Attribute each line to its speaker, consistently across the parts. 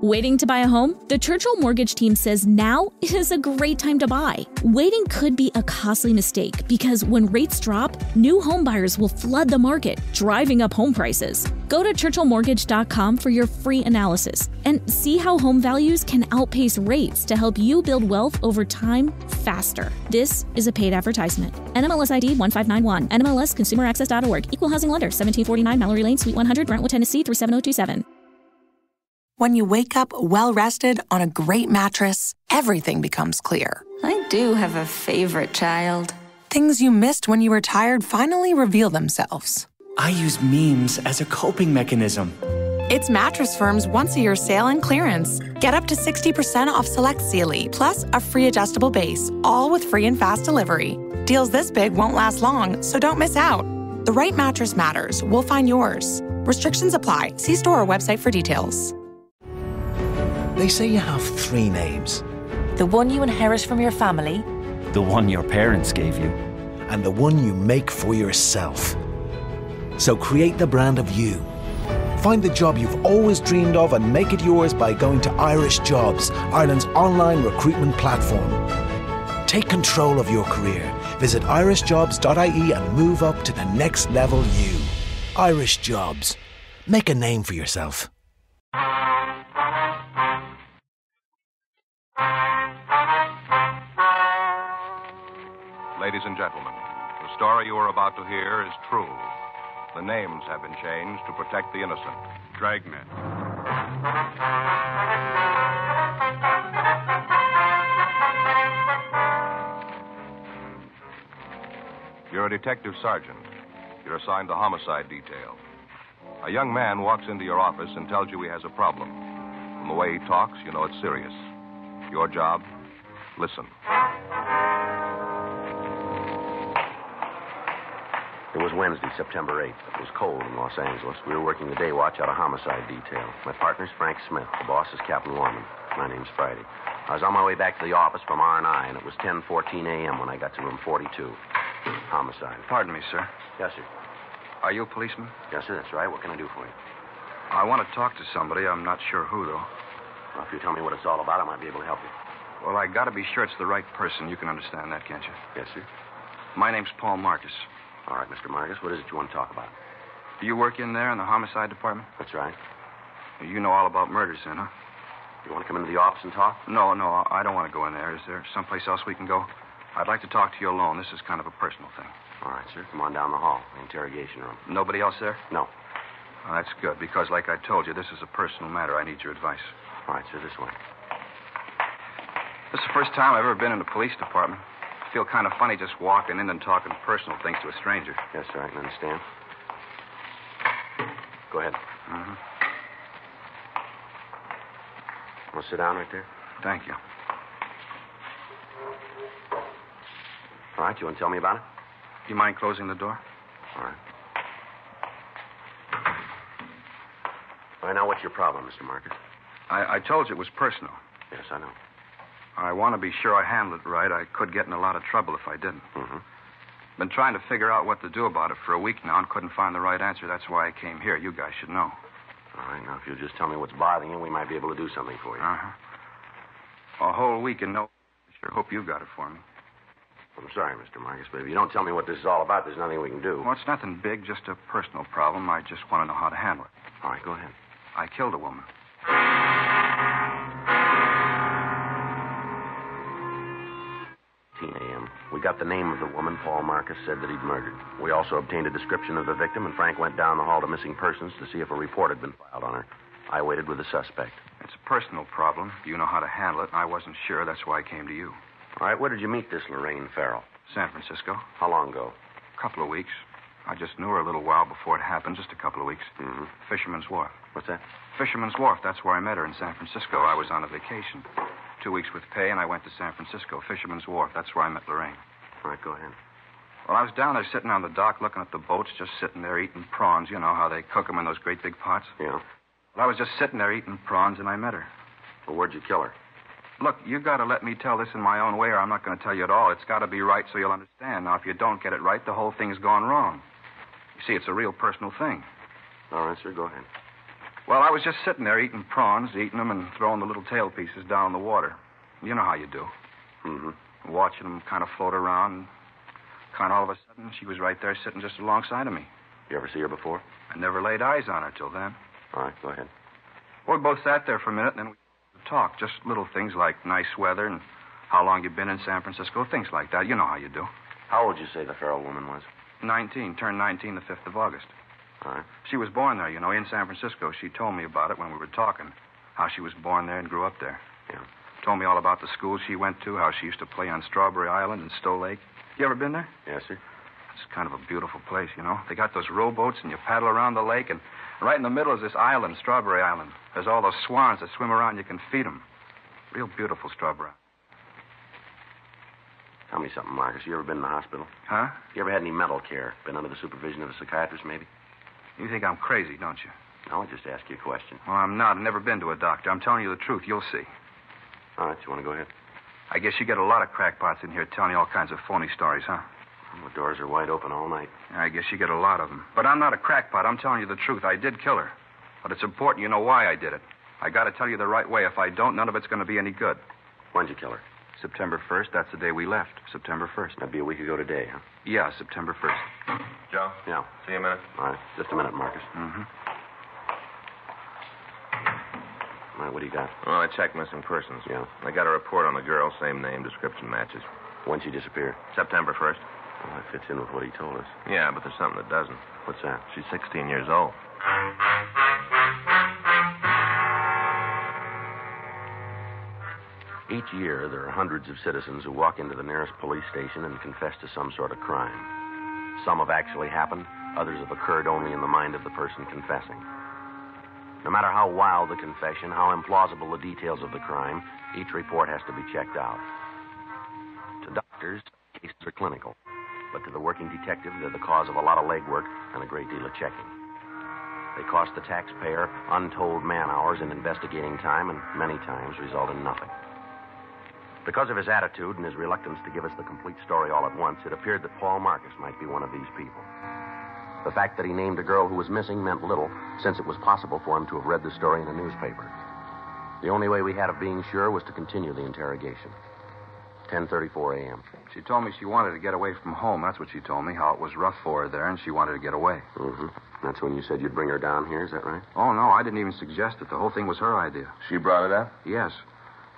Speaker 1: Waiting to buy a home? The Churchill Mortgage team says now is a great time to buy. Waiting could be a costly mistake because when rates drop, new home buyers will flood the market, driving up home prices. Go to churchillmortgage.com for your free analysis and see how home values can outpace rates to help you build wealth over time faster. This is a paid advertisement. NMLS ID 1591. NMLSconsumeraccess.org. Equal housing lender. 1749 Mallory Lane, Suite 100, Brentwood, Tennessee 37027.
Speaker 2: When you wake up well-rested on a great mattress, everything becomes clear.
Speaker 3: I do have a favorite child.
Speaker 2: Things you missed when you were tired finally reveal themselves.
Speaker 4: I use memes as a coping mechanism.
Speaker 2: It's Mattress Firm's once-a-year sale and clearance. Get up to 60% off select Sealy, plus a free adjustable base, all with free and fast delivery. Deals this big won't last long, so don't miss out. The right mattress matters. We'll find yours. Restrictions apply. See store or website for details.
Speaker 5: They say you have 3 names.
Speaker 6: The one you inherit from your family.
Speaker 7: The one your parents gave you.
Speaker 5: And the one you make for yourself. So create the brand of you. Find the job you've always dreamed of and make it yours by going to Irish Jobs, Ireland's online recruitment platform. Take control of your career. Visit irishjobs.ie and move up to the next level you. Irish Jobs. Make a name for yourself.
Speaker 8: Ladies and gentlemen, the story you are about to hear is true. The names have been changed to protect the innocent. Dragnet. You're a detective sergeant. You're assigned the homicide detail. A young man walks into your office and tells you he has a problem. From the way he talks, you know it's serious. Your job? Listen.
Speaker 9: It was Wednesday, September 8th. It was cold in Los Angeles. We were working the day watch out of homicide detail. My partner's Frank Smith. The boss is Captain Warman. My name's Friday. I was on my way back to the office from R&I, and it was 10:14 a.m. when I got to room 42. Homicide.
Speaker 10: Pardon me, sir.
Speaker 9: Yes, sir.
Speaker 10: Are you a policeman?
Speaker 9: Yes, sir, that's right. What can I do for you?
Speaker 10: I want to talk to somebody. I'm not sure who, though.
Speaker 9: Well, if you tell me what it's all about, I might be able to help you.
Speaker 10: Well, I got to be sure it's the right person. You can understand that, can't you?
Speaker 9: Yes, sir.
Speaker 10: My name's Paul Marcus.
Speaker 9: All right, Mr. Marcus, what is it you want to talk about?
Speaker 10: Do you work in there in the homicide department?
Speaker 9: That's right.
Speaker 10: You know all about murders, then, huh?
Speaker 9: You want to come into the office and talk?
Speaker 10: No, I don't want to go in there. Is there someplace else we can go? I'd like to talk to you alone. This is kind of a personal thing.
Speaker 9: All right, sir. Come on down the hall, the interrogation room.
Speaker 10: Nobody else there?
Speaker 9: No.
Speaker 10: Well, that's good, because like I told you, this is a personal matter. I need your advice.
Speaker 9: All right, sir, this way.
Speaker 10: This is the first time I've ever been in the police department. I feel kind of funny just walking in and talking personal things to a stranger.
Speaker 9: Yes, sir, I can understand. Go ahead.
Speaker 10: Mm-hmm.
Speaker 9: Want to sit down right there?
Speaker 10: Thank you.
Speaker 9: All right, you want to tell me about it?
Speaker 10: You mind closing the door?
Speaker 9: All right. All right, now what's your problem, Mr. Marcus?
Speaker 10: I told you it was personal.
Speaker 9: Yes, I know.
Speaker 10: I want to be sure I handle it right. I could get in a lot of trouble if I didn't.
Speaker 9: Mm-hmm.
Speaker 10: Been trying to figure out what to do about it for a week now and couldn't find the right answer. That's why I came here. You guys should know.
Speaker 9: All right, now if you'll just tell me what's bothering you, we might be able to do something for you.
Speaker 10: Uh-huh. A whole week and no... I sure hope you got it for me.
Speaker 9: I'm sorry, Mr. Marcus, but if you don't tell me what this is all about, there's nothing we can do.
Speaker 10: Well, it's nothing big, just a personal problem. I just want to know how to handle it.
Speaker 9: All right, go ahead.
Speaker 10: I killed a woman.
Speaker 9: 10 a.m. We got the name of the woman Paul Marcus said that he'd murdered. We also obtained a description of the victim, and Frank went down the hall to missing persons to see if a report had been filed on her. I waited with the suspect.
Speaker 10: It's a personal problem. You know how to handle it, and I wasn't sure. That's why I came to you.
Speaker 9: All right, where did you meet this Lorraine Farrell?
Speaker 10: San Francisco.
Speaker 9: How long ago?
Speaker 10: A couple of weeks. I just knew her a little while before it happened, just a couple of weeks.
Speaker 9: Mm-hmm.
Speaker 10: Fisherman's Wharf.
Speaker 9: What's that?
Speaker 10: Fisherman's Wharf. That's where I met her in San Francisco. I was on a vacation. 2 weeks with pay, and I went to San Francisco. Fisherman's Wharf. That's where I met Lorraine.
Speaker 9: All right, go ahead.
Speaker 10: Well, I was down there sitting on the dock looking at the boats, just sitting there eating prawns. You know how they cook them in those great big pots?
Speaker 9: Yeah.
Speaker 10: Well, I was just sitting there eating prawns, and I met her.
Speaker 9: Well, where'd you kill her?
Speaker 10: Look, you got to let me tell this in my own way, or I'm not going to tell you at all. It's got to be right so you'll understand. Now, if you don't get it right, the whole thing's gone wrong. You see, it's a real personal thing.
Speaker 9: All right, sir, go ahead.
Speaker 10: Well, I was just sitting there eating prawns, eating them and throwing the little tail pieces down in the water. You know how you do.
Speaker 9: Mm-hmm.
Speaker 10: Watching them kind of float around. And kind of all of a sudden, she was right there sitting just alongside of me.
Speaker 9: You ever see her before?
Speaker 10: I never laid eyes on her till then.
Speaker 9: All right, go ahead.
Speaker 10: Well, we both sat there for a minute, and then we talked. Just little things like nice weather and how long you've been in San Francisco, things like that. You know how you do.
Speaker 9: How old would you say the feral woman was?
Speaker 10: 19. Turned 19 the 5th of August.
Speaker 9: All right.
Speaker 10: She was born there, in San Francisco. She told me about it when we were talking, how she was born there and grew up there.
Speaker 9: Yeah.
Speaker 10: Told me all about the school she went to, how she used to play on Strawberry Island and Stowe Lake. You ever been there?
Speaker 9: Yes, sir.
Speaker 10: It's kind of a beautiful place, They got those rowboats, and you paddle around the lake, and right in the middle is this island, Strawberry Island. There's all those swans that swim around. You can feed them. Real beautiful, Strawberry.
Speaker 9: Tell me something, Marcus. You ever been in the hospital?
Speaker 10: Huh?
Speaker 9: You ever had any mental care? Been under the supervision of a psychiatrist, maybe?
Speaker 10: You think I'm crazy, don't you?
Speaker 9: No, I just asked you a question.
Speaker 10: Well, I'm not. I've never been to a doctor. I'm telling you the truth. You'll see.
Speaker 9: All right, you want to go ahead?
Speaker 10: I guess you get a lot of crackpots in here telling you all kinds of phony stories, huh?
Speaker 9: The doors are wide open all night.
Speaker 10: I guess you get a lot of them. But I'm not a crackpot. I'm telling you the truth. I did kill her. But it's important you know why I did it. I got to tell you the right way. If I don't, none of it's going to be any good.
Speaker 9: When'd you kill her?
Speaker 10: September 1st. That's the day we left. September 1st.
Speaker 9: That'd be a week ago today, huh?
Speaker 10: Yeah, September 1st.
Speaker 8: Joe?
Speaker 9: Yeah.
Speaker 8: See you a minute.
Speaker 9: All right. Just a minute, Marcus.
Speaker 10: Mm-hmm.
Speaker 9: All right, what do you got?
Speaker 8: Well, I checked missing persons.
Speaker 9: Yeah.
Speaker 8: I got a report on the girl. Same name, description matches.
Speaker 9: When'd she disappear?
Speaker 8: September 1st.
Speaker 9: Well, that fits in with what he told us.
Speaker 8: Yeah, but there's something that doesn't.
Speaker 9: What's that?
Speaker 8: She's 16 years old.
Speaker 9: Each year, there are hundreds of citizens who walk into the nearest police station and confess to some sort of crime. Some have actually happened. Others have occurred only in the mind of the person confessing. No matter how wild the confession, how implausible the details of the crime, each report has to be checked out. To doctors, cases are clinical. But to the working detective, they're the cause of a lot of legwork and a great deal of checking. They cost the taxpayer untold man-hours in investigating time and many times result in nothing. Because of his attitude and his reluctance to give us the complete story all at once, it appeared that Paul Marcus might be one of these people. The fact that he named a girl who was missing meant little, since it was possible for him to have read the story in a newspaper. The only way we had of being sure was to continue the interrogation. 10:34 a.m.
Speaker 10: She told me she wanted to get away from home. That's what she told me, how it was rough for her there, and she wanted to get away.
Speaker 9: Mm-hmm. That's when you said you'd bring her down here, is that right?
Speaker 10: Oh, no, I didn't even suggest it. The whole thing was her idea.
Speaker 8: She brought it up?
Speaker 10: Yes.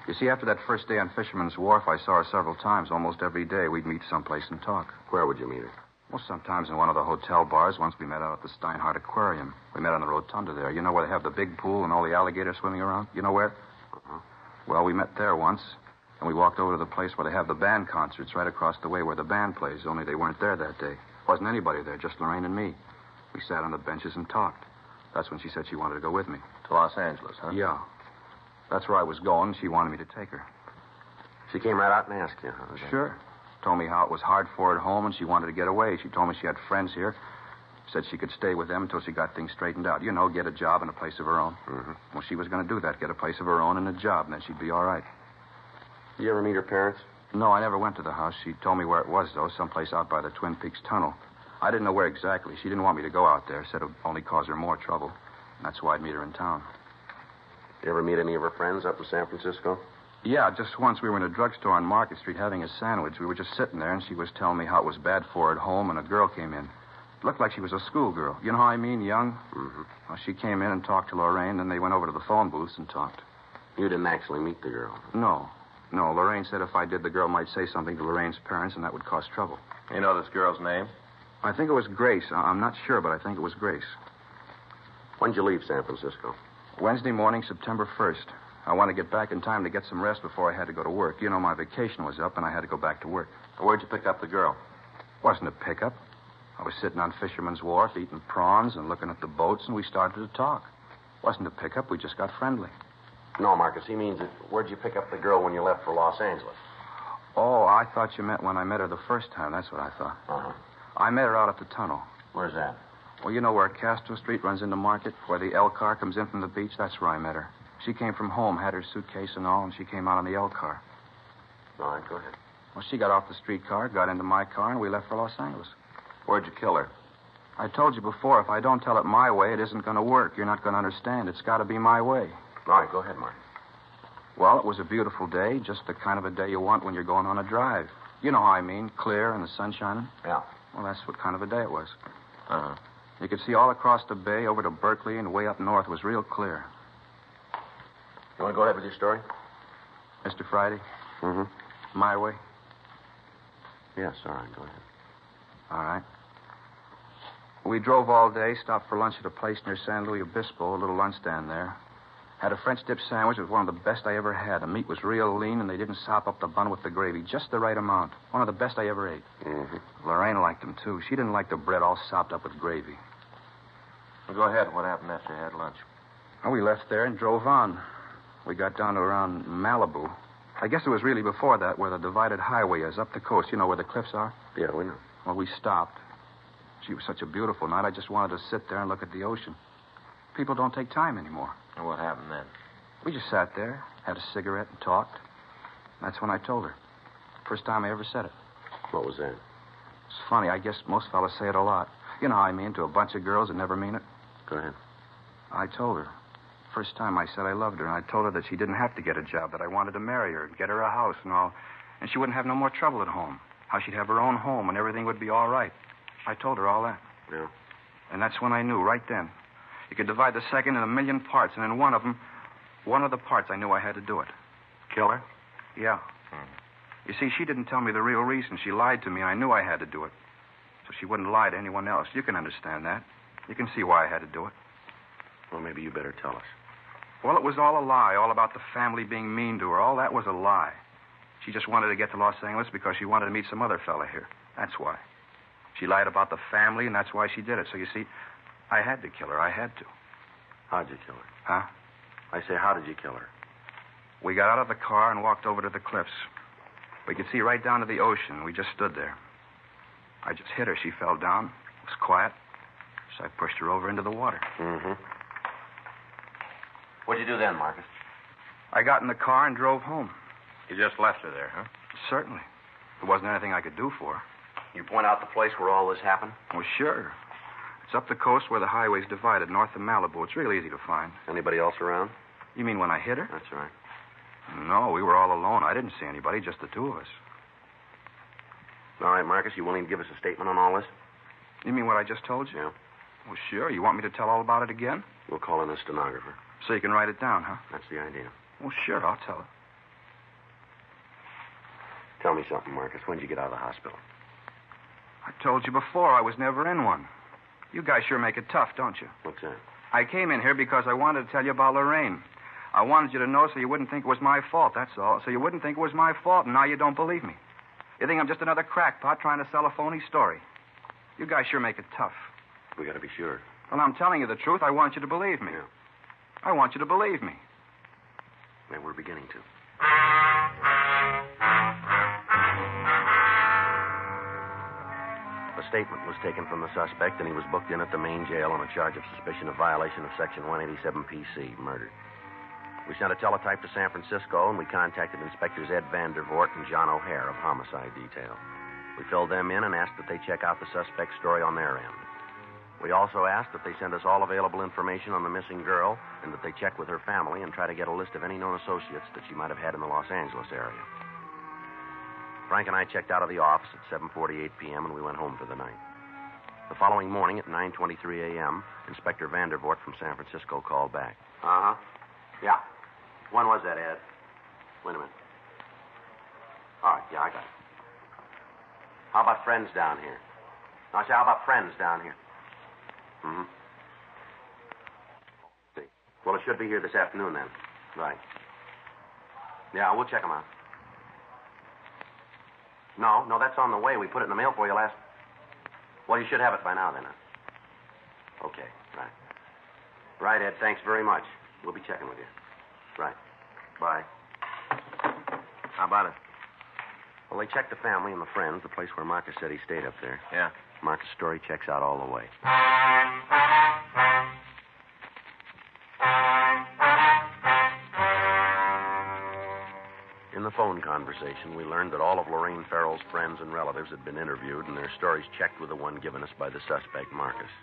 Speaker 10: You see, after that first day on Fisherman's Wharf, I saw her several times. Almost every day we'd meet someplace and talk.
Speaker 9: Where would you meet her?
Speaker 10: Well, sometimes in one of the hotel bars. Once we met out at the Steinhardt Aquarium. We met on the rotunda there. You know where they have the big pool and all the alligators swimming around? You know where?
Speaker 9: Uh-huh.
Speaker 10: Well, we met there once, and we walked over to the place where they have the band concerts right across the way where the band plays, only they weren't there that day. Wasn't anybody there, just Lorraine and me. We sat on the benches and talked. That's when she said she wanted to go with me.
Speaker 8: To Los Angeles, huh?
Speaker 10: Yeah. That's where I was going. She wanted me to take her.
Speaker 9: She came right out and asked you, huh?
Speaker 10: Sure. Told me how it was hard for her at home and she wanted to get away. She told me she had friends here. Said she could stay with them until she got things straightened out. You know, get a job and a place of her own.
Speaker 9: Mm-hmm.
Speaker 10: Well, she was going to do that, get a place of her own and a job, and then she'd be all right.
Speaker 9: You ever meet her parents?
Speaker 10: No, I never went to the house. She told me where it was, though, someplace out by the Twin Peaks Tunnel. I didn't know where exactly. She didn't want me to go out there. Said it would only cause her more trouble. And that's why I'd meet her in town.
Speaker 9: You ever meet any of her friends up in San Francisco?
Speaker 10: Yeah, just once we were in a drugstore on Market Street having a sandwich. We were just sitting there, and she was telling me how it was bad for her at home, and a girl came in. Looked like she was a schoolgirl. You know how I mean, young?
Speaker 9: Mm-hmm.
Speaker 10: Well, she came in and talked to Lorraine, then they went over to the phone booths and talked.
Speaker 9: You didn't actually meet the girl?
Speaker 10: No. Lorraine said if I did, the girl might say something to Lorraine's parents, and that would cause trouble.
Speaker 8: You know this girl's name?
Speaker 10: I think it was Grace. I'm not sure, but I think it was Grace.
Speaker 9: When'd you leave San Francisco?
Speaker 10: Wednesday morning, September 1st. I wanted to get back in time to get some rest before I had to go to work. You know, my vacation was up, and I had to go back to work.
Speaker 8: Where'd you pick up the girl?
Speaker 10: Wasn't a pickup. I was sitting on Fisherman's Wharf eating prawns and looking at the boats, and we started to talk. Wasn't a pickup. We just got friendly.
Speaker 9: No, Marcus, he means where'd you pick up the girl when you left for Los Angeles?
Speaker 10: Oh, I thought you meant when I met her the first time. That's what I thought.
Speaker 9: Uh-huh.
Speaker 10: I met her out at the tunnel.
Speaker 9: Where's that?
Speaker 10: Well, you know where Castro Street runs into Market, where the L car comes in from the beach? That's where I met her. She came from home, had her suitcase and all, and she came out on the L car.
Speaker 9: All right, go ahead.
Speaker 10: Well, she got off the streetcar, got into my car, and we left for Los Angeles.
Speaker 8: Where'd you kill her?
Speaker 10: I told you before, if I don't tell it my way, it isn't going to work. You're not going to understand. It's got to be my way.
Speaker 9: All right, go ahead, Mark.
Speaker 10: Well, it was a beautiful day, just the kind of a day you want when you're going on a drive. You know how I mean, clear and the sun shining.
Speaker 9: Yeah.
Speaker 10: Well, that's what kind of a day it was.
Speaker 9: Uh-huh.
Speaker 10: You could see all across the bay over to Berkeley and way up north. It was real clear.
Speaker 9: You want to go ahead with your story?
Speaker 10: Mr. Friday?
Speaker 9: Mm-hmm.
Speaker 10: My way?
Speaker 9: Yes, all right, go ahead.
Speaker 10: All right. We drove all day, stopped for lunch at a place near San Luis Obispo, a little lunch stand there. Had a French dip sandwich. It was one of the best I ever had. The meat was real lean, and they didn't sop up the bun with the gravy. Just the right amount. One of the best I ever ate.
Speaker 9: Mm-hmm.
Speaker 10: Lorraine liked them, too. She didn't like the bread all sopped up with gravy.
Speaker 9: Well, go ahead. What happened after you had lunch?
Speaker 10: Well, we left there and drove on. We got down to around Malibu. I guess it was really before that where the divided highway is, up the coast. You know where the cliffs are?
Speaker 9: Yeah, we know.
Speaker 10: Well, we stopped. Gee, it was such a beautiful night. I just wanted to sit there and look at the ocean. People don't take time anymore.
Speaker 9: And what happened then?
Speaker 10: We just sat there, had a cigarette, and talked. That's when I told her. First time I ever said it.
Speaker 9: What was that?
Speaker 10: It's funny. I guess most fellas say it a lot. You know how I mean, to a bunch of girls that never mean it.
Speaker 9: Go ahead.
Speaker 10: I told her. First time I said I loved her, and I told her that she didn't have to get a job, that I wanted to marry her and get her a house and all. And she wouldn't have no more trouble at home. How she'd have her own home and everything would be all right. I told her all that.
Speaker 9: Yeah.
Speaker 10: And that's when I knew, right then. You could divide the second in a million parts, and in one of the parts, I knew I had to do it.
Speaker 9: Kill her?
Speaker 10: Yeah. You see, she didn't tell me the real reason. She lied to me. I knew I had to do it. So she wouldn't lie to anyone else. You can understand that. You can see why I had to do it.
Speaker 9: Well, maybe you better tell us.
Speaker 10: Well, it was all a lie, all about the family being mean to her. All that was a lie. She just wanted to get to Los Angeles because she wanted to meet some other fella here. That's why. She lied about the family, and that's why she did it. So, you see, I had to kill her. I had to.
Speaker 9: How'd you kill her?
Speaker 10: Huh?
Speaker 9: I say, how did you kill her?
Speaker 10: We got out of the car and walked over to the cliffs. We could see right down to the ocean. We just stood there. I just hit her. She fell down. It was quiet. So I pushed her over into the water.
Speaker 9: Mm-hmm. What'd you do then, Marcus?
Speaker 10: I got in the car and drove home.
Speaker 9: You just left her there, huh?
Speaker 10: Certainly. There wasn't anything I could do for her.
Speaker 9: You point out the place where all this happened?
Speaker 10: Well, sure. It's up the coast where the highway's divided, north of Malibu. It's real easy to find.
Speaker 9: Anybody else around?
Speaker 10: You mean when I hit her?
Speaker 9: That's right.
Speaker 10: No, we were all alone. I didn't see anybody, just the two of us.
Speaker 9: All right, Marcus, you willing to give us a statement on all this?
Speaker 10: You mean what I just told you?
Speaker 9: Yeah.
Speaker 10: Well, sure. You want me to tell all about it again?
Speaker 9: We'll call in a stenographer.
Speaker 10: So you can write it down, huh?
Speaker 9: That's the idea.
Speaker 10: Well, sure, I'll tell her.
Speaker 9: Tell me something, Marcus. When did you get out of the hospital?
Speaker 10: I told you before I was never in one. You guys sure make it tough, don't you?
Speaker 9: What's that?
Speaker 10: I came in here because I wanted to tell you about Lorraine. I wanted you to know so you wouldn't think it was my fault, that's all. So you wouldn't think it was my fault, and now you don't believe me. You think I'm just another crackpot trying to sell a phony story. You guys sure make it tough.
Speaker 9: We gotta be sure.
Speaker 10: Well, I'm telling you the truth. I want you to believe me.
Speaker 9: Yeah.
Speaker 10: I want you to believe me.
Speaker 9: And we're beginning to. A statement was taken from the suspect, and he was booked in at the main jail on a charge of suspicion of violation of Section 187 PC, murder. We sent a teletype to San Francisco, and we contacted Inspectors Ed Vandervoort and John O'Hare of Homicide Detail. We filled them in and asked that they check out the suspect's story on their end. We also asked that they send us all available information on the missing girl and that they check with her family and try to get a list of any known associates that she might have had in the Los Angeles area. Frank and I checked out of the office at 7:48 p.m. and we went home for the night. The following morning at 9:23 a.m., Inspector Vandervoort from San Francisco called back. Uh-huh. Yeah. When was that, Ed? Wait a minute. All right, yeah, I got it. How about friends down here? I say, how about friends down here? Mm-hmm. See. Well, it should be here this afternoon, then. Right. Yeah, we'll check them out. No, that's on the way. We put it in the mail for you last... Well, you should have it by now, then. Huh? Okay, right. Right, Ed, thanks very much. We'll be checking with you. Right. Bye. How about it? Well, they checked the family and the friends, the place where Marcus said he stayed up there. Yeah. Marcus' story checks out all the way. In the the phone conversation, we learned that all of Lorraine Farrell's friends and relatives had been interviewed and their stories checked with the one given us by the suspect, Marcus.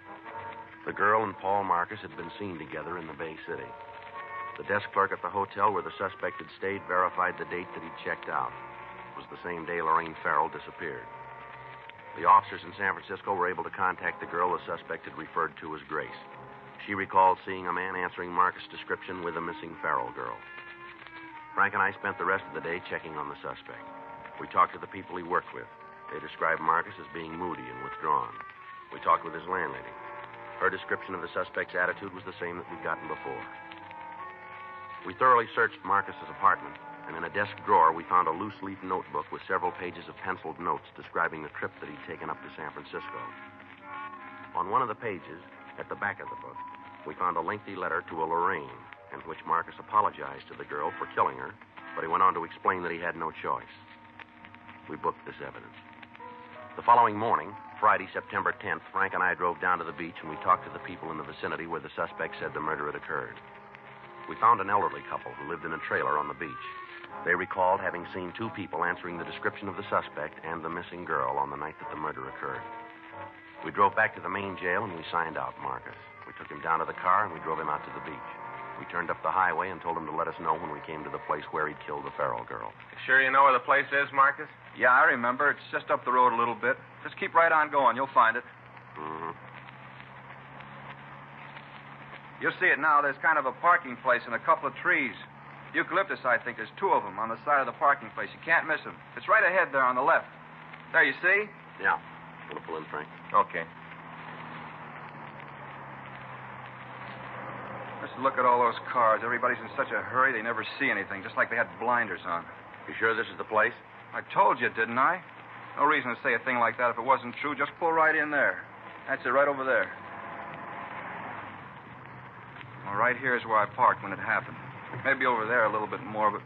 Speaker 9: The girl and Paul Marcus had been seen together in the Bay City. The desk clerk at the hotel where the suspect had stayed verified the date that he'd checked out. It was the same day Lorraine Farrell disappeared. The officers in San Francisco were able to contact the girl the suspect had referred to as Grace. She recalled seeing a man answering Marcus' description with a missing Farrell girl. Frank and I spent the rest of the day checking on the suspect. We talked to the people he worked with. They described Marcus as being moody and withdrawn. We talked with his landlady. Her description of the suspect's attitude was the same that we'd gotten before. We thoroughly searched Marcus's apartment, and in a desk drawer we found a loose-leaf notebook with several pages of penciled notes describing the trip that he'd taken up to San Francisco. On one of the pages, at the back of the book, we found a lengthy letter to a Lorraine, in which Marcus apologized to the girl for killing her, but he went on to explain that he had no choice. We booked this evidence. The following morning, Friday, September 10th, Frank and I drove down to the beach and we talked to the people in the vicinity where the suspect said the murder had occurred. We found an elderly couple who lived in a trailer on the beach. They recalled having seen two people answering the description of the suspect and the missing girl on the night that the murder occurred. We drove back to the main jail and we signed out Marcus. We took him down to the car and we drove him out to the beach. We turned up the highway and told him to let us know when we came to the place where he'd killed the Farrell girl.
Speaker 11: You sure you know where the place is, Marcus?
Speaker 10: Yeah, I remember. It's just up the road a little bit. Just keep right on going. You'll find it.
Speaker 9: Mm-hmm.
Speaker 10: You'll see it now. There's kind of a parking place and a couple of trees. Eucalyptus, I think. There's two of them on the side of the parking place. You can't miss them. It's right ahead there on the left. There, you see?
Speaker 9: Yeah. Want to pull in, Frank?
Speaker 11: Okay.
Speaker 10: Just look at all those cars. Everybody's in such a hurry they never see anything, just like they had blinders on.
Speaker 9: You sure this is the place?
Speaker 10: I told you, didn't I? No reason to say a thing like that if it wasn't true. Just pull right in there. That's it, right over there. Well, right here is where I parked when it happened. Maybe over there a little bit more, but...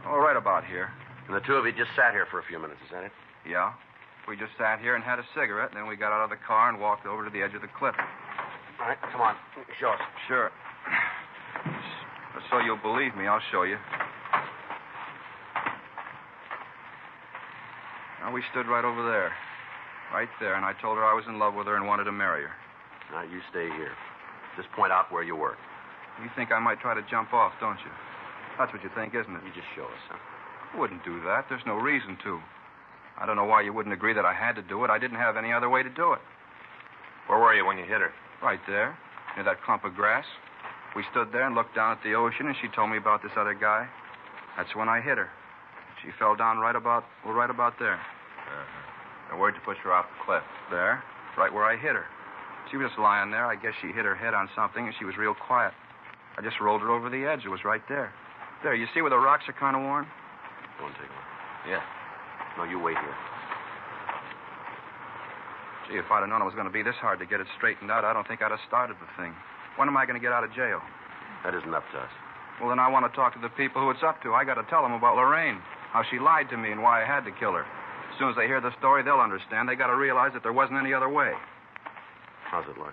Speaker 10: Oh, right about here.
Speaker 9: And the two of you just sat here for a few minutes, is that it?
Speaker 10: Yeah. We just sat here and had a cigarette, and then we got out of the car and walked over to the edge of the cliff.
Speaker 9: All right, come on. Show us.
Speaker 10: Sure. So you'll believe me, I'll show you. Now, we stood right over there. Right there, and I told her I was in love with her and wanted to marry her.
Speaker 9: Now, you stay here. Just point out where you were.
Speaker 10: You think I might try to jump off, don't you? That's what you think, isn't it?
Speaker 9: You just show us, huh?
Speaker 10: I wouldn't do that. There's no reason to. I don't know why you wouldn't agree that I had to do it. I didn't have any other way to do it.
Speaker 11: Where were you when you hit her?
Speaker 10: Right there, near that clump of grass. We stood there and looked down at the ocean, and she told me about this other guy. That's when I hit her. She fell down right about there.
Speaker 11: Uh-huh. And where'd you push her off the cliff?
Speaker 10: There, right where I hit her. She was just lying there. I guess she hit her head on something, and she was real quiet. I just rolled her over the edge. It was right there. There, you see where the rocks are kind of worn?
Speaker 9: Go and take a look.
Speaker 11: Yeah.
Speaker 9: No, you wait here.
Speaker 10: Gee, if I'd have known it was going to be this hard to get it straightened out, I don't think I'd have started the thing. When am I going to get out of jail?
Speaker 9: That isn't up to us.
Speaker 10: Well, then I want to talk to the people who it's up to. I got to tell them about Lorraine, how she lied to me and why I had to kill her. As soon as they hear the story, they'll understand. They got to realize that there wasn't any other way.
Speaker 9: How's it look?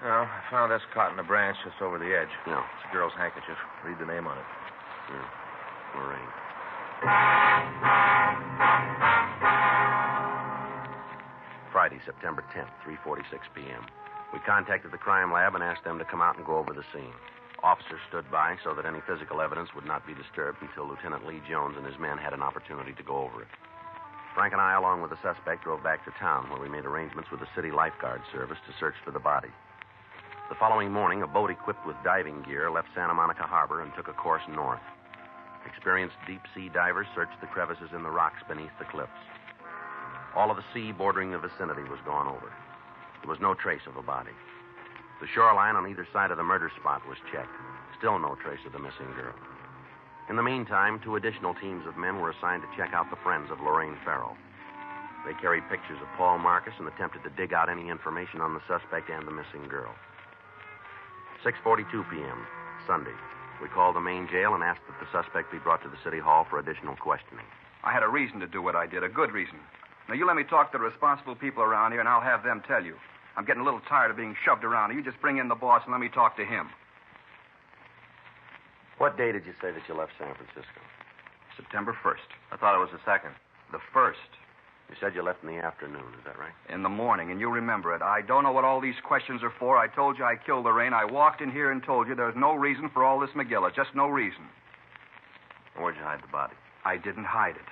Speaker 11: Well, I found this caught in a branch just over the edge.
Speaker 9: No.
Speaker 11: It's a girl's handkerchief. Read the name on it.
Speaker 9: Yeah. Lorraine. Friday, September 10th, 3:46 p.m. We contacted the crime lab and asked them to come out and go over the scene. Officers stood by so that any physical evidence would not be disturbed until Lieutenant Lee Jones and his men had an opportunity to go over it. Frank and I, along with the suspect, drove back to town where we made arrangements with the city lifeguard service to search for the body. The following morning, a boat equipped with diving gear left Santa Monica Harbor and took a course north. Experienced deep-sea divers searched the crevices in the rocks beneath the cliffs. All of the sea bordering the vicinity was gone over. There was no trace of a body. The shoreline on either side of the murder spot was checked. Still no trace of the missing girl. In the meantime, 2 additional teams of men were assigned to check out the friends of Lorraine Farrell. They carried pictures of Paul Marcus and attempted to dig out any information on the suspect and the missing girl. 6:42 p.m., Sunday. We called the main jail and asked that the suspect be brought to the city hall for additional questioning.
Speaker 10: I had a reason to do what I did, a good reason. Now, you let me talk to the responsible people around here, and I'll have them tell you. I'm getting a little tired of being shoved around. You just bring in the boss and let me talk to him.
Speaker 9: What day did you say that you left San Francisco?
Speaker 10: September 1st.
Speaker 11: I thought it was the 2nd.
Speaker 10: The 1st.
Speaker 9: You said you left in the afternoon, is that right?
Speaker 10: In the morning, and you remember it. I don't know what all these questions are for. I told you I killed Lorraine. I walked in here and told you there's no reason for all this McGilla. Just no reason.
Speaker 11: Where'd you hide the body?
Speaker 10: I didn't hide it.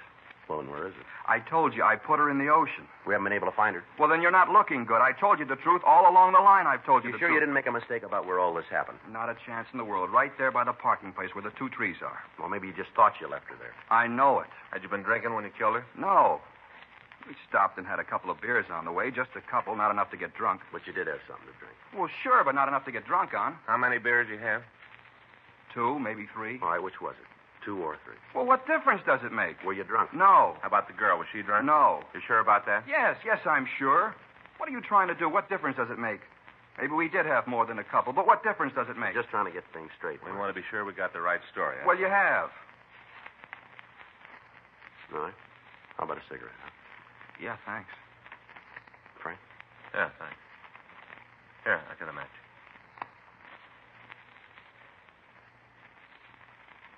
Speaker 9: Well, and where is it?
Speaker 10: I told you I put her in the ocean.
Speaker 9: We haven't been able to find her.
Speaker 10: Well, then you're not looking good. I told you the truth all along the line. I've told you the
Speaker 9: You sure
Speaker 10: truth.
Speaker 9: you didn't make a mistake about where all this happened?
Speaker 10: Not a chance in the world. Right there by the parking place where the 2 trees are.
Speaker 9: Well, maybe you just thought you left her there.
Speaker 10: I know it.
Speaker 11: Had you been drinking when you killed her?
Speaker 10: No. We stopped and had a couple of beers on the way. Just a couple, not enough to get drunk.
Speaker 9: But you did have something to drink.
Speaker 10: Well, sure, but not enough to get drunk on.
Speaker 11: How many beers you have?
Speaker 10: 2, maybe 3.
Speaker 9: All right, which was it? 2 or 3?
Speaker 10: Well, what difference does it make?
Speaker 9: Were you drunk?
Speaker 10: No.
Speaker 11: How about the girl? Was she drunk?
Speaker 10: No.
Speaker 11: You sure about that?
Speaker 10: Yes, I'm sure. What are you trying to do? What difference does it make? Maybe we did have more than a couple, but what difference does it make?
Speaker 9: Just trying to get things straight.
Speaker 11: We want to be sure we got the right story. Huh?
Speaker 10: Well, you have.
Speaker 9: All right. How about a cigarette, huh?
Speaker 10: Yeah, thanks.
Speaker 9: Frank?
Speaker 11: Yeah, thanks. Here, I got a match.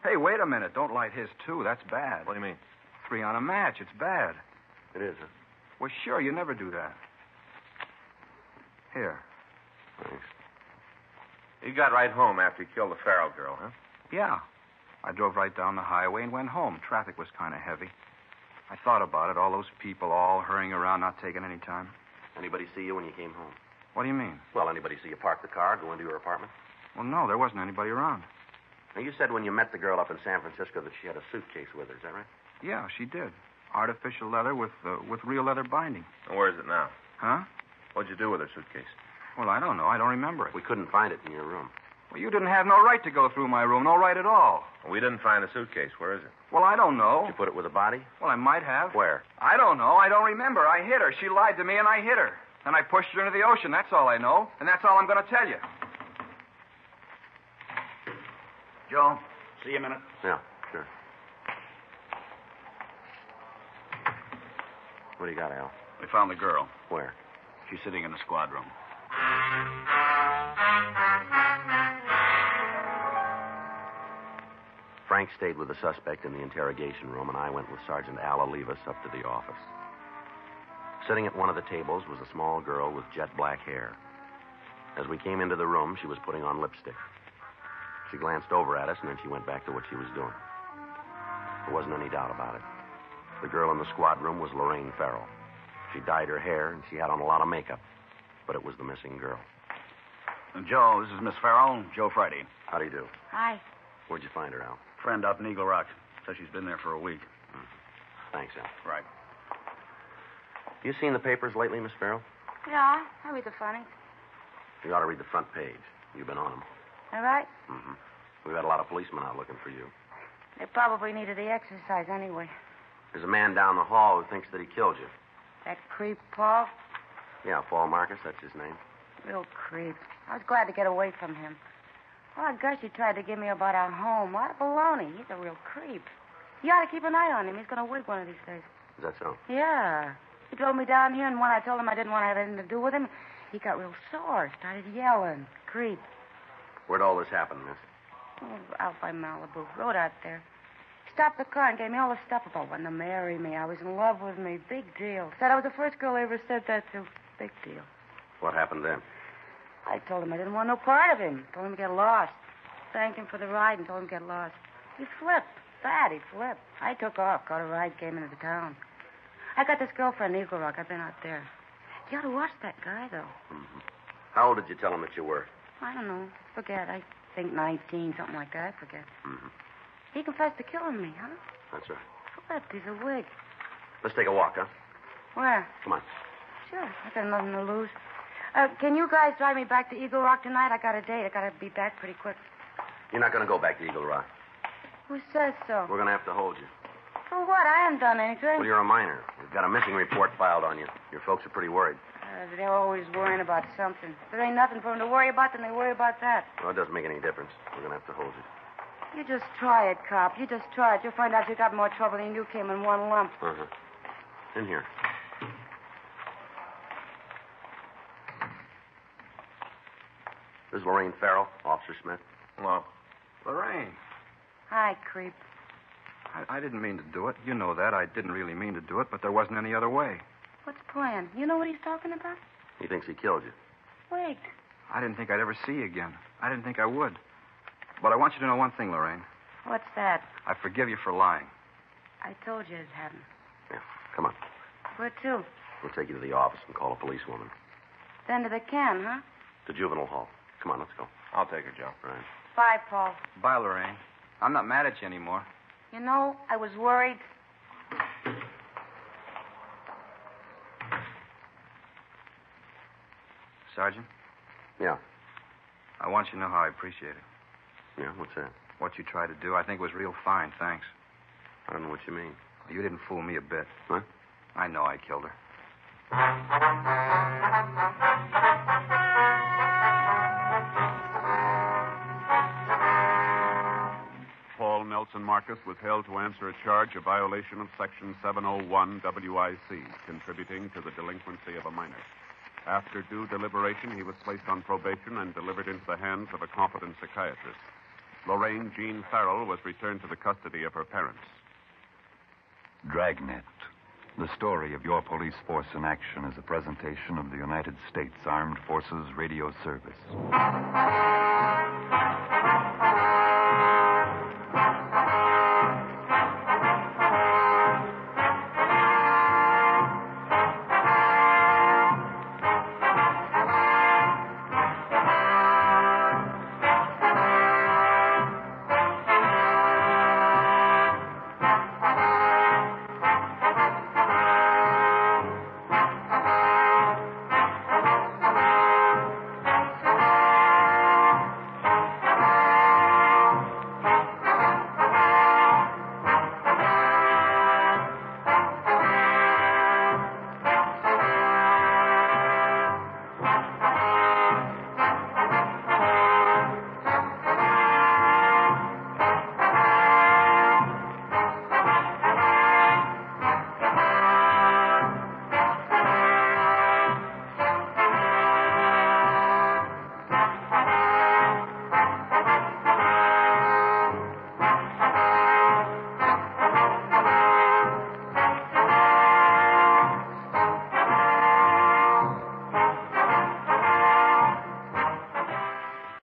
Speaker 10: Hey, wait a minute. Don't light his, too. That's bad.
Speaker 11: What do you mean?
Speaker 10: 3 on a match. It's bad.
Speaker 9: It is, huh?
Speaker 10: Well, sure, you never do that. Here.
Speaker 9: Thanks.
Speaker 11: You got right home after you killed the Farrell girl, huh?
Speaker 10: Yeah. I drove right down the highway and went home. Traffic was kind of heavy. I thought about it. All those people all hurrying around, not taking any time.
Speaker 9: Anybody see you when you came home?
Speaker 10: What do you mean?
Speaker 9: Well, anybody see you park the car, go into your apartment?
Speaker 10: Well, no, there wasn't anybody around.
Speaker 9: Now, you said when you met the girl up in San Francisco that she had a suitcase with her. Is that right?
Speaker 10: Yeah, she did. Artificial leather with real leather binding.
Speaker 11: And where is it now?
Speaker 10: Huh?
Speaker 11: What'd you do with her suitcase?
Speaker 10: Well, I don't know. I don't remember it.
Speaker 9: We couldn't find it in your room.
Speaker 10: Well, you didn't have no right to go through my room. No right at all.
Speaker 11: We didn't find the suitcase. Where is it?
Speaker 10: Well, I don't know.
Speaker 9: Did you put it with a body?
Speaker 10: Well, I might have.
Speaker 9: Where?
Speaker 10: I don't know. I don't remember. I hit her. She lied to me, and I hit her. Then I pushed her into the ocean. That's all I know. And that's all I'm going to tell you.
Speaker 12: Joe, see you a minute.
Speaker 9: Yeah, sure. What do you got, Al?
Speaker 12: We found the girl.
Speaker 9: Where?
Speaker 12: She's sitting in the squad room.
Speaker 9: Frank stayed with the suspect in the interrogation room, and I went with Sergeant Al Olivas up to the office. Sitting at one of the tables was a small girl with jet black hair. As we came into the room, she was putting on lipstick. She glanced over at us, and then she went back to what she was doing. There wasn't any doubt about it. The girl in the squad room was Lorraine Farrell. She dyed her hair, and she had on a lot of makeup. But it was the missing girl.
Speaker 12: Joe, this is Miss Farrell, Joe Friday.
Speaker 9: How do you do?
Speaker 3: Hi.
Speaker 9: Where'd you find her, Al?
Speaker 12: Friend up in Eagle Rock. Says she's been there for a week.
Speaker 9: Thanks, Al.
Speaker 12: Right.
Speaker 9: You seen the papers lately, Miss Farrell?
Speaker 3: Yeah, I read the funny.
Speaker 9: You ought to read the front page. You've been on them.
Speaker 3: All right?
Speaker 9: Mm-hmm. We've had a lot of policemen out looking for you.
Speaker 3: They probably needed the exercise anyway.
Speaker 9: There's a man down the hall who thinks that he killed you.
Speaker 3: That creep, Paul?
Speaker 9: Yeah, Paul Marcus, that's his name.
Speaker 3: Real creep. I was glad to get away from him. Oh, gosh, he tried to give me about our home. What a baloney. He's a real creep. You ought to keep an eye on him. He's going to wig one of these days.
Speaker 9: Is that so?
Speaker 3: Yeah. He drove me down here, and when I told him I didn't want to have anything to do with him, he got real sore, started yelling. Creep.
Speaker 9: Where'd all this happen, miss?
Speaker 3: Oh, out by Malibu. Road out there. He stopped the car and gave me all the stuff about wanting to marry me. I was in love with me. Big deal. Said I was the first girl I ever said that to. Big deal.
Speaker 9: What happened then?
Speaker 3: I told him I didn't want no part of him. Told him to get lost. Thanked him for the ride and told him to get lost. He flipped. Bad, he flipped. I took off, got a ride, came into the town. I got this girlfriend in Eagle Rock. I've been out there. You ought to watch that guy, though.
Speaker 9: Mm-hmm. How old did you tell him that you were?
Speaker 3: I don't know. Forget. I think 19, something like that. I forget.
Speaker 9: Mm-hmm.
Speaker 3: He confessed to killing me, huh?
Speaker 9: That's right.
Speaker 3: Flipped. He's a wig.
Speaker 9: Let's take a walk, huh?
Speaker 3: Where?
Speaker 9: Come on.
Speaker 3: Sure. I got nothing to lose. Can you guys drive me back to Eagle Rock tonight? I got a date. I got to be back pretty quick.
Speaker 9: You're not going to go back to Eagle Rock.
Speaker 3: Who says so?
Speaker 9: We're going to have to hold you.
Speaker 3: For what? I haven't done anything.
Speaker 9: Well, you're a minor. We've got a missing report filed on you. Your folks are pretty worried.
Speaker 3: They're always worrying about something. If there ain't nothing for them to worry about, then they worry about that.
Speaker 9: Well, it doesn't make any difference. We're going to have to hold you.
Speaker 3: You just try it, cop. You just try it. You'll find out you got more trouble than you came in one lump.
Speaker 9: Uh-huh. In here. This is Lorraine Farrell, Officer Smith.
Speaker 11: Hello.
Speaker 10: Lorraine.
Speaker 3: Hi, creep.
Speaker 10: I didn't mean to do it. You know that. I didn't really mean to do it, but there wasn't any other way.
Speaker 3: What's the plan? You know what he's talking about?
Speaker 9: He thinks he killed you.
Speaker 3: Wait.
Speaker 10: I didn't think I'd ever see you again. I didn't think I would. But I want you to know one thing, Lorraine.
Speaker 3: What's that?
Speaker 10: I forgive you for lying.
Speaker 3: I told you it hadn't.
Speaker 9: Yeah, come on.
Speaker 3: Where to?
Speaker 9: We'll take you to the office and call a policewoman.
Speaker 3: Then to the can, huh?
Speaker 9: To juvenile hall. Come on, let's go.
Speaker 11: I'll take her, Joe.
Speaker 9: Right.
Speaker 3: Bye, Paul.
Speaker 10: Bye, Lorraine. I'm not mad at you anymore.
Speaker 3: You know, I was worried.
Speaker 10: Sergeant?
Speaker 9: Yeah.
Speaker 10: I want you to know how I appreciate it.
Speaker 9: Yeah, what's that?
Speaker 10: What you tried to do, I think was real fine, thanks.
Speaker 9: I don't know what you mean.
Speaker 10: You didn't fool me a bit.
Speaker 9: What?
Speaker 10: I know I killed her.
Speaker 13: Paul Nelson Marcus was held to answer a charge of violation of Section 701 WIC, contributing to the delinquency of a minor. After due deliberation, he was placed on probation and delivered into the hands of a competent psychiatrist. Lorraine Jean Farrell was returned to the custody of her parents.
Speaker 14: Dragnet. The story of your police force in action is a presentation of the United States Armed Forces Radio Service.